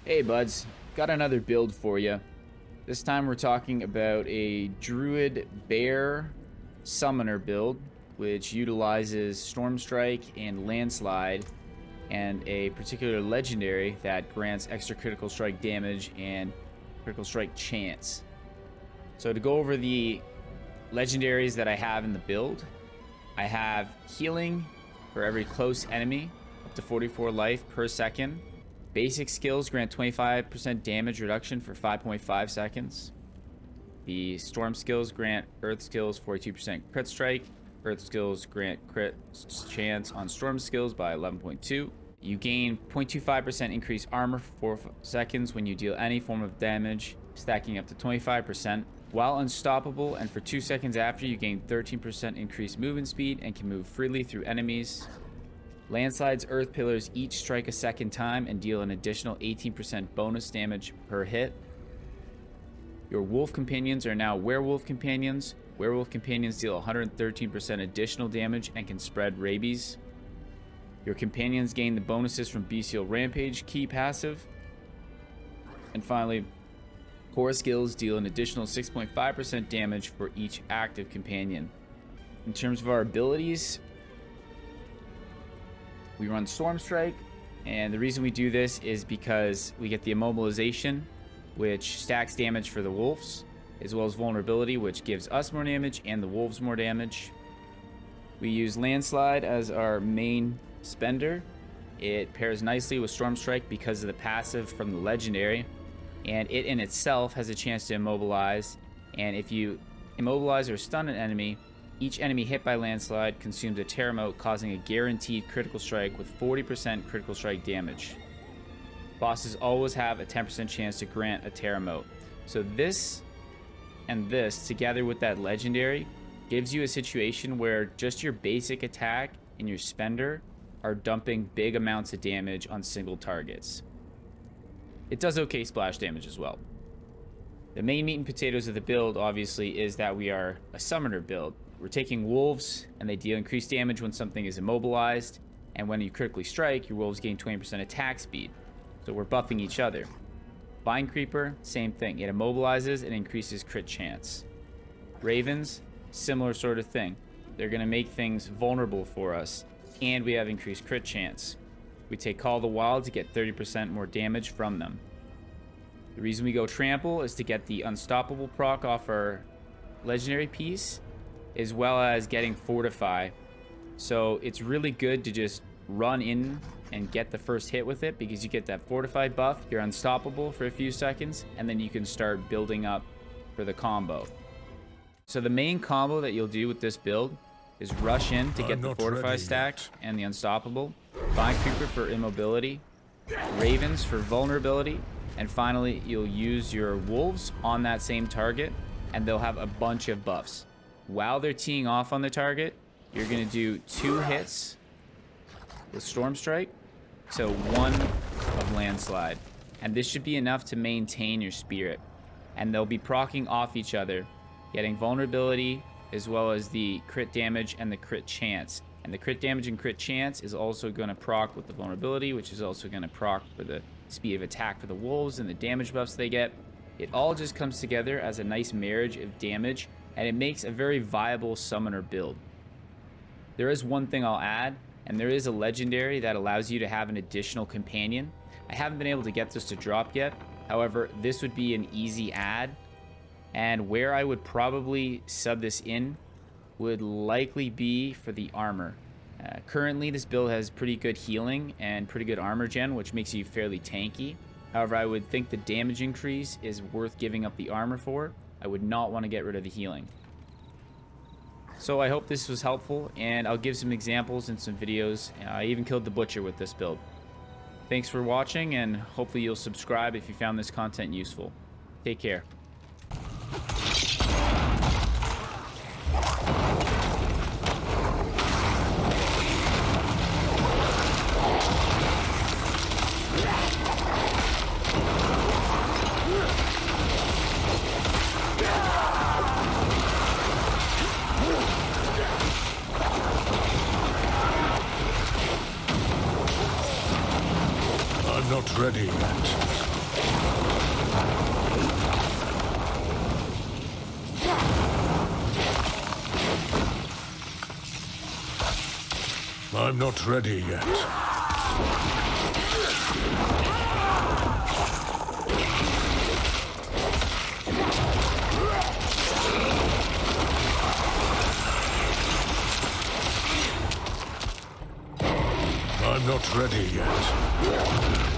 Hey buds, got another build for you. This time we're talking about a Druid Bear Summoner build, which utilizes Storm Strike and Landslide, and a particular legendary that grants extra critical strike damage and critical strike chance. So to go over the legendaries that I have in the build, I have Healing for every close enemy, up to 44 life per second. Basic skills grant 25% damage reduction for 5.5 seconds. The storm skills grant earth skills 42% crit strike. Earth skills grant crit chance on storm skills by 11.2. You gain 0.25% increased armor for 4 seconds when you deal any form of damage, stacking up to 25%. While unstoppable and for 2 seconds after, you gain 13% increased movement speed and can move freely through enemies. Landslide's Earth Pillars each strike a second time and deal an additional 18% bonus damage per hit. Your Wolf Companions are now Werewolf Companions. Werewolf Companions deal 113% additional damage and can spread rabies. Your companions gain the bonuses from Bestial Rampage key passive. And finally, core skills deal an additional 6.5% damage for each active companion. In terms of our abilities, we run Storm Strike, and the reason we do this is because we get the Immobilization, which stacks damage for the wolves, as well as Vulnerability, which gives us more damage and the wolves more damage. We use Landslide as our main spender. It pairs nicely with Storm Strike because of the passive from the legendary, and it in itself has a chance to immobilize, and if you immobilize or stun an enemy, each enemy hit by Landslide consumes a Terremote, causing a guaranteed critical strike with 40% critical strike damage. Bosses always have a 10% chance to grant a Terremote. So this and this, together with that legendary, gives you a situation where just your basic attack and your spender are dumping big amounts of damage on single targets. It does okay splash damage as well. The main meat and potatoes of the build, obviously, is that we are a summoner build. We're taking wolves, and they deal increased damage when something is immobilized, and when you critically strike, your wolves gain 20% attack speed. So we're buffing each other. Vine Creeper, same thing. It immobilizes and increases crit chance. Ravens, similar sort of thing. They're going to make things vulnerable for us, and we have increased crit chance. We take Call of the Wild to get 30% more damage from them. The reason we go Trample is to get the Unstoppable proc off our legendary piece, as well as getting Fortify. So it's really good to just run in and get the first hit with it, because you get that Fortify buff, you're unstoppable for a few seconds, and then you can start building up for the combo. So the main combo that you'll do with this build is rush in to get the Fortify stack and the Unstoppable, Vine Creeper for immobility, Ravens for vulnerability, and finally you'll use your wolves on that same target, and they'll have a bunch of buffs. While they're teeing off on the target, you're going to do 2 hits with Storm Strike, so 1 of Landslide. And this should be enough to maintain your spirit. And they'll be proccing off each other, getting vulnerability, as well as the crit damage and the crit chance. And the crit damage and crit chance is also going to proc with the vulnerability, which is also going to proc for the speed of attack for the wolves and the damage buffs they get. It all just comes together as a nice marriage of damage, and it makes a very viable summoner build. There is one thing I'll add, and there is a legendary that allows you to have an additional companion. I haven't been able to get this to drop yet. However, this would be an easy add, and where I would probably sub this in would likely be for the armor. Currently, this build has pretty good healing and pretty good armor gen, which makes you fairly tanky. However, I would think the damage increase is worth giving up the armor for. I would not want to get rid of the healing. So I hope this was helpful, and I'll give some examples in some videos. I even killed the butcher with this build. Thanks for watching, and hopefully you'll subscribe if you found this content useful. Take care. I'm not ready yet. I'm not ready yet. I'm not ready yet.